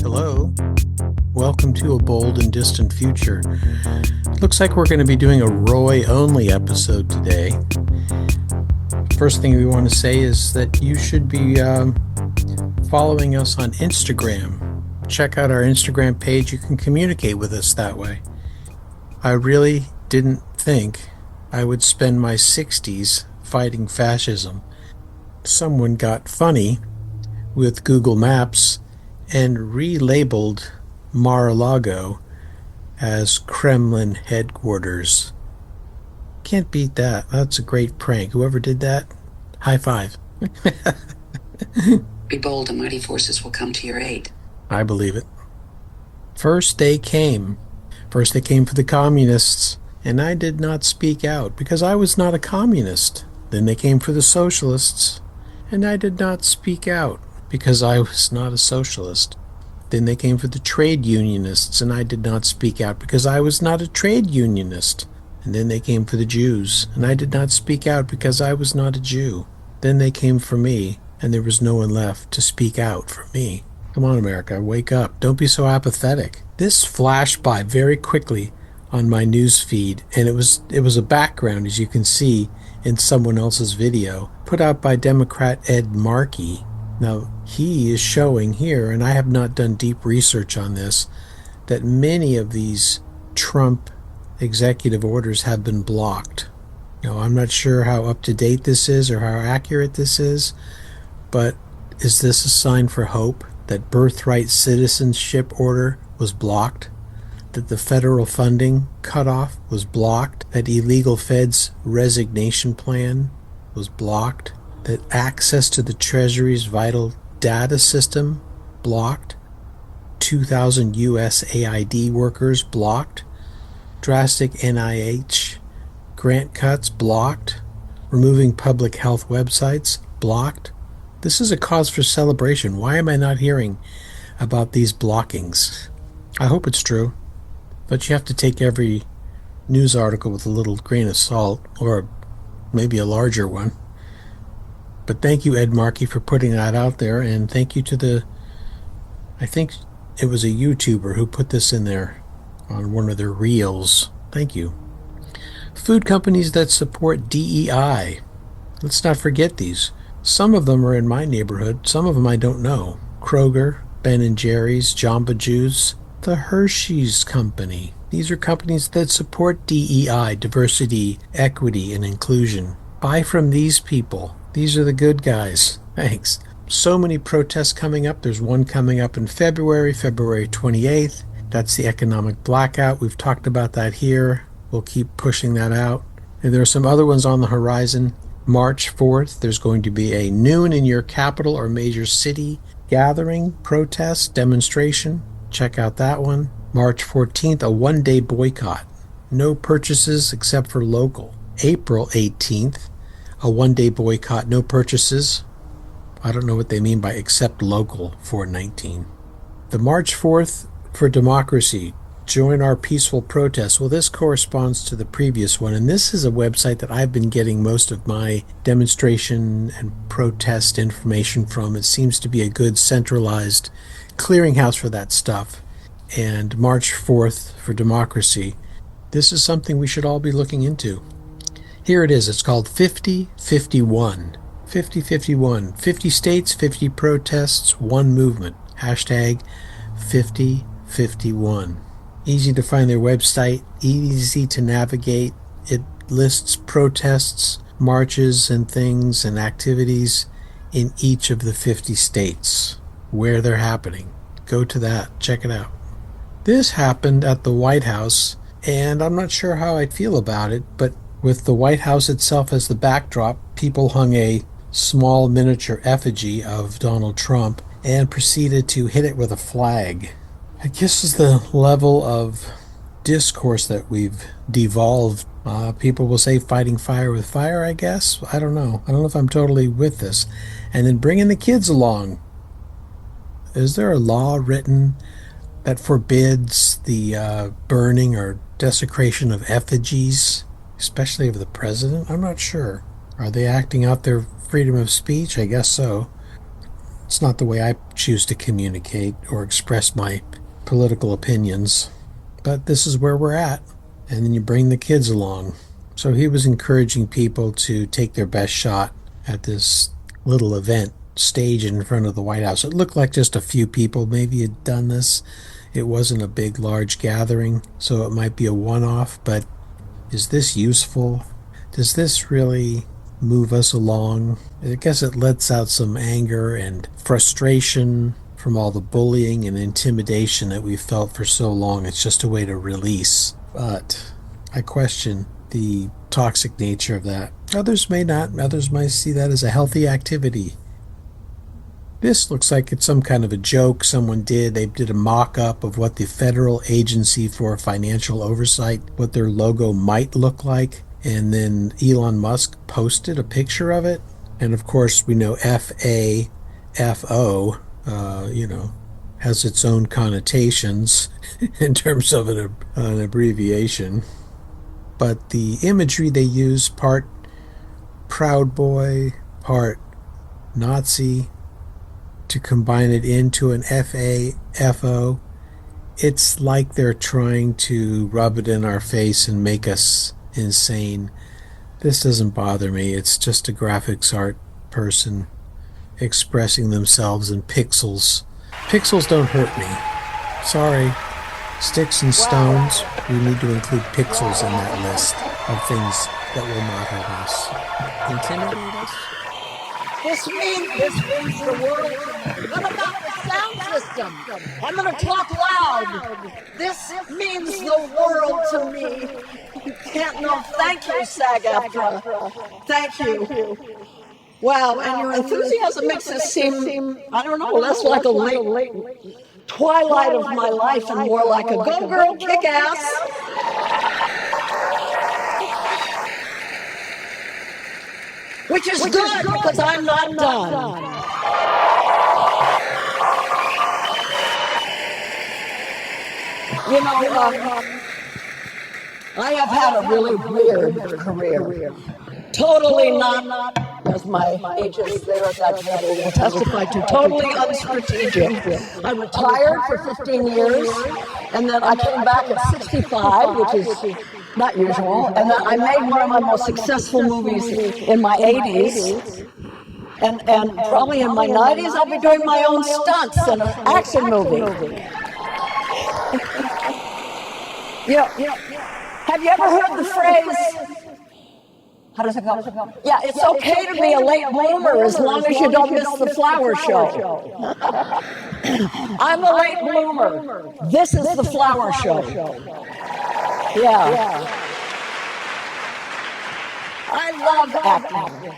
Hello. Welcome to A Bold and Distant Future. Looks like we're going to be doing a Roy-only episode today. First thing we want to say is that you should be following us on Instagram. Check out our Instagram page. You can communicate with us that way. I really didn't think I would spend my 60s fighting fascism. Someone got funny with Google Maps and relabeled Mar-a-Lago as Kremlin headquarters. Can't beat that. That's a great prank. Whoever did that, high five. Be bold, and mighty forces will come to your aid. I believe it. First they came. First they came for the communists, and I did not speak out because I was not a communist. Then they came for the socialists, and I did not speak out because I was not a socialist. Then they came for the trade unionists, and I did not speak out because I was not a trade unionist. And then they came for the Jews, and I did not speak out because I was not a Jew. Then they came for me, and there was no one left to speak out for me. Come on, America, wake up. Don't be so apathetic. This flashed by very quickly on my news feed, and it was a background, as you can see in someone else's video, put out by Democrat Ed Markey. Now, he is showing here, and I have not done deep research on this, that many of these Trump executive orders have been blocked. Now, I'm not sure how up-to-date this is or how accurate this is, but is this a sign for hope that birthright citizenship order was blocked, that the federal funding cutoff was blocked, that illegal feds resignation plan was blocked, that access to the Treasury's vital data system blocked, 2,000 USAID workers blocked, drastic NIH grant cuts blocked, removing public health websites blocked? This is a cause for celebration. Why am I not hearing about these blockings? I hope it's true, but you have to take every news article with a little grain of salt, or maybe a larger one. But thank you, Ed Markey, for putting that out there, and thank you to I think it was a YouTuber who put this in there on one of their reels. Thank you. Food companies that support DEI. Let's not forget these. Some of them are in my neighborhood. Some of them I don't know. Kroger, Ben & Jerry's, Jamba Juice, the Hershey's Company. These are companies that support DEI, diversity, equity, and inclusion. Buy from these people. These are the good guys. Thanks. So many protests coming up. There's one coming up in February 28th. That's the economic blackout. We've talked about that here. We'll keep pushing that out. And there are some other ones on the horizon. March 4th, there's going to be a noon in your capital or major city gathering, protest, demonstration. Check out that one. March 14th, a one-day boycott. No purchases except for local. April 18th, a one-day boycott, no purchases. I don't know what they mean by except local for 19. The March 4th for democracy. Join our peaceful protest. Well, this corresponds to the previous one, and this is a website that I've been getting most of my demonstration and protest information from. It seems to be a good centralized clearinghouse for that stuff. And March 4th for democracy. This is something we should all be looking into. Here it is. It's called 5051. 5051. 50 states, 50 protests, one movement. Hashtag 5051. Easy to find their website, easy to navigate. It lists protests, marches, and things and activities in each of the 50 states, where they're happening. Go to that. Check it out. This happened at the White House, and I'm not sure how I feel about it, but with the White House itself as the backdrop, people hung a small miniature effigy of Donald Trump and proceeded to hit it with a flag. I guess is the level of discourse that we've devolved. People will say fighting fire with fire, I guess. I don't know. I don't know if I'm totally with this. And then bringing the kids along. Is there a law written that forbids the burning or desecration of effigies, especially of the president? I'm not sure. Are they acting out their freedom of speech? I guess so. It's not the way I choose to communicate or express my political opinions, but this is where we're at. And then you bring the kids along. So he was encouraging people to take their best shot at this little event stage in front of the White House. It looked like just a few people maybe had done this. It wasn't a big, large gathering, so it might be a one off, but is this useful? Does this really move us along? I guess it lets out some anger and frustration from all the bullying and intimidation that we've felt for so long. It's just a way to release. But I question the toxic nature of that. Others may not. Others might see that as a healthy activity. This looks like it's some kind of a joke someone did. They did a mock-up of what the Federal Agency for Financial Oversight, what their logo might look like. And then Elon Musk posted a picture of it. And of course, we know FAFO, has its own connotations in terms of an abbreviation. But the imagery they use, part Proud Boy, part Nazi, to combine it into an FAFO, it's like they're trying to rub it in our face and make us insane. This doesn't bother me. It's just a graphics art person expressing themselves in pixels. Pixels don't hurt me. Sorry. Sticks and stones, we need to include pixels in that list of things that will not hurt us. Intimidate us? This means the world. What about the sound system? I'm going to talk loud. This means the world to me. You can't know. Thank you, SAG-AFTRA. Thank you. Wow, and your enthusiasm makes this seem, I don't know, less like a late twilight of my life and more like a go girl, kick ass. Which is good because I'm not done. You know, I have had a really weird career. Totally not, as my agents there at that table will testify to, totally unstrategic. I retired for 15 years, and then I came back at 65, which is not usual, and then I made one of my most successful movies in my 80s, and probably in my 90s I'll be doing my own stunts in an action movie. Yeah. Have you ever heard the phrase, how does it go? Yeah, it's okay to be a late bloomer as long as you don't miss the flower show. I'm a late bloomer. This is the flower show. Yeah. I love acting.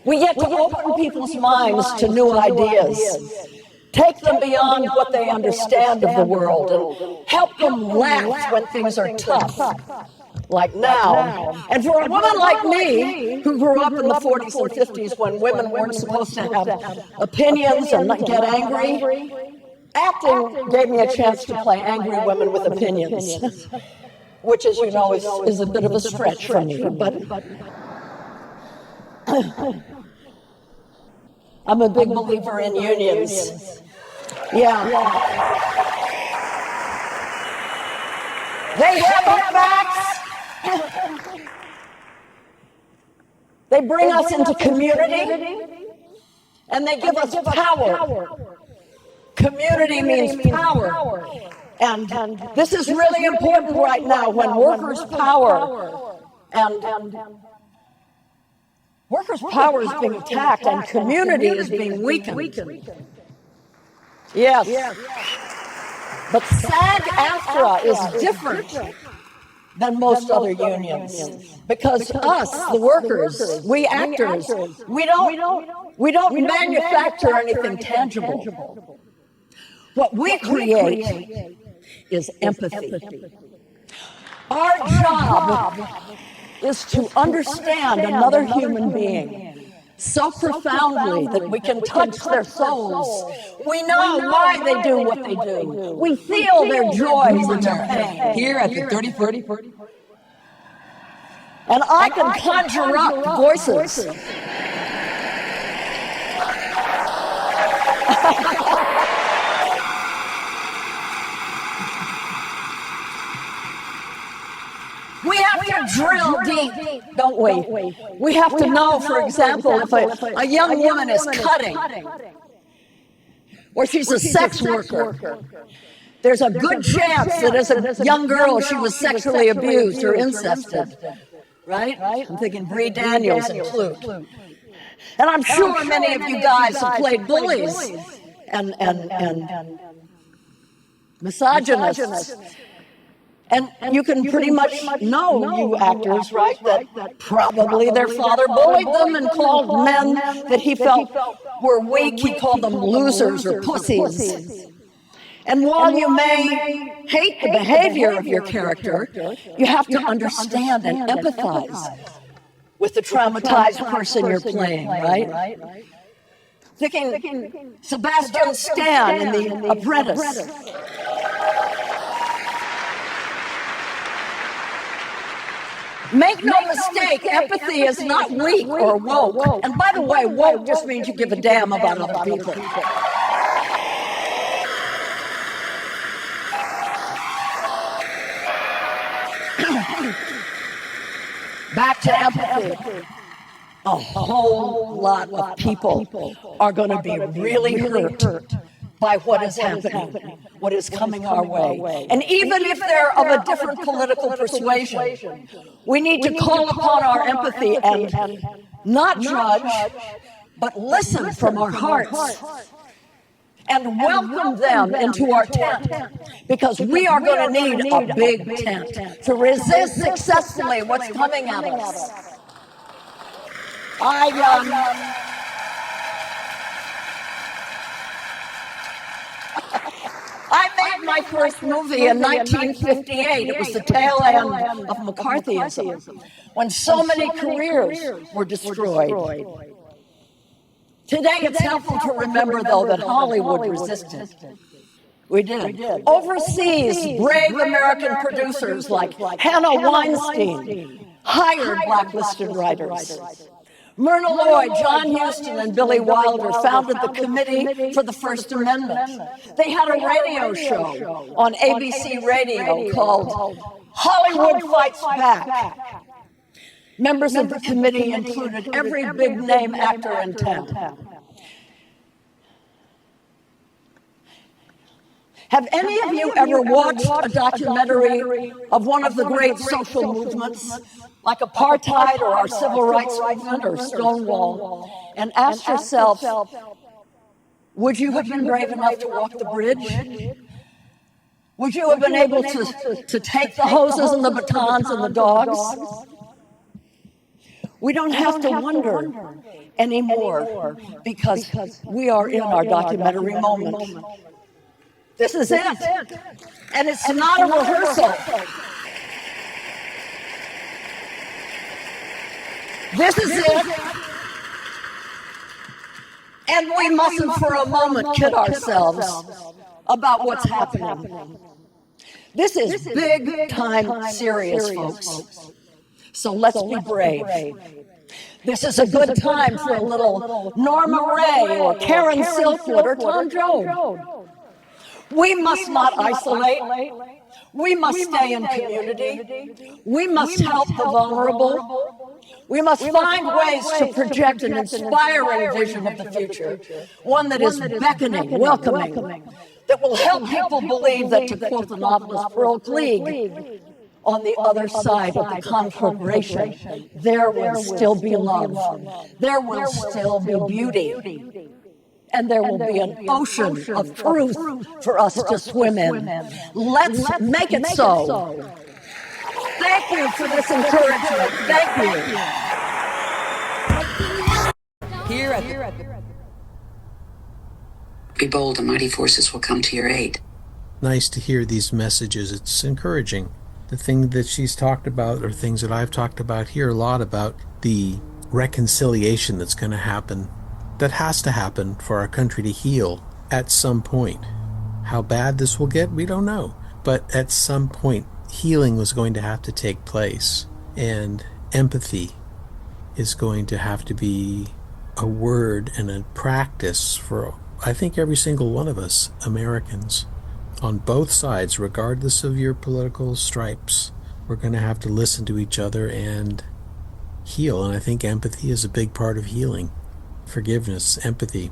We get to open people's minds to new ideas. Take them beyond what they understand of the world and help them laugh when things are tough. Like now. And for a woman like me, who grew up in the 40s and 50s when women weren't supposed to have opinions and not get angry, acting gave me a chance to play angry women with opinions, which, as you know, is a bit of a stretch for me. But I'm a big believer in unions. Yeah. They have our backs. They bring us into community, and they give us power. Community means power. And this is really important right now when workers' power and workers' power is being attacked and community is being weakened. Yes. But SAG-AFTRA is different than most other unions, because us, the workers, we actors, we don't manufacture anything tangible. What we create is empathy. Our job is to understand another human being so profoundly that we can touch their souls. We know why they do what they do. We feel their joys and their pain. Here at the 3040. And I can conjure up voices We have to drill deep, don't we? We have to know, for example, if a young woman is cutting, or she's a sex worker, there's a good chance that as a young girl she was sexually abused or incested, right? I'm thinking Bree Daniels and Clute. And I'm sure many of you guys have played bullies and misogynists. And you can pretty much know, you actors, right, that probably their father bullied them and called men that he felt were weak, he called them losers or pussies. And while you may hate the behavior of your character, you have to understand and empathize with the traumatized person you're playing, right? Thinking Sebastian Stan in The Apprentice. Make no mistake, empathy is not weak or woke. And by the way, woke just means you give a damn about other people. Back to empathy. A whole lot of people are going to be really hurt by what is happening, what is coming our way. And even if they're of a different political persuasion, we need to call upon our empathy and not judge, but listen from our hearts and welcome them into our tent, because we are going to need a big tent to resist successfully what's coming at us. I made my first movie in 1958. It was the tail end of McCarthyism, when so many careers were destroyed. Today, it's helpful to remember, though, that Hollywood resisted. We did. Overseas, brave American producers like Hannah Weinstein hired blacklisted writers. Myrna Loy, John Huston, and Billy Wilder founded the Committee for the First Amendment. They had a radio show on ABC Radio called Hollywood Fights Back. Members of the committee included every big-name actor in town. Have any of you ever watched a documentary of one of the great social movements, like apartheid or our civil rights movement or Stonewall, and asked yourself, would you have been brave enough to walk the bridge? Would you have been able to take the hoses and the batons and the dogs? We don't have to wonder anymore, because we are in our documentary moment. This is it. And it's not a rehearsal. This is it. And we mustn't for a moment kid ourselves about what's happening. This is big time serious, folks. So let's be brave. This is a good time for a little Norma Ray or Karen Silkwood or Tom Joad. We must not isolate. We must stay in community. We must help the vulnerable. We must find ways to project an inspiring vision of the future, one that is beckoning, welcoming, that will help people believe that, to quote the novelist Pearl Cleage, on the other side of the conflagration, there will still be love. There will still be beauty. And there will be an ocean of truth for us to swim in. Let's make it so. Thank you for this encouragement. Thank you. Here at the... Be bold, the mighty forces will come to your aid. Nice to hear these messages. It's encouraging. The thing that she's talked about, or things that I've talked about here a lot, about the reconciliation that's going to happen, that has to happen for our country to heal at some point. How bad this will get, we don't know. But at some point, healing was going to have to take place. And empathy is going to have to be a word and a practice for I think every single one of us, Americans, on both sides, regardless of your political stripes, we're going to have to listen to each other and heal. And I think empathy is a big part of healing. Forgiveness, empathy.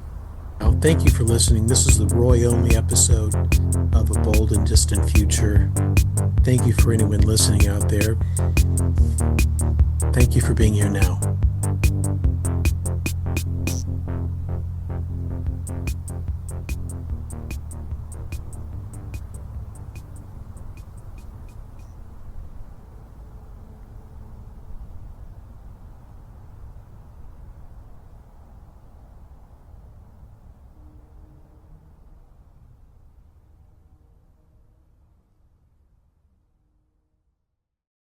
Well, thank you for listening. This is the Roy only episode of A Bold and Distant Future. Thank you for anyone listening out there. Thank you for being here now.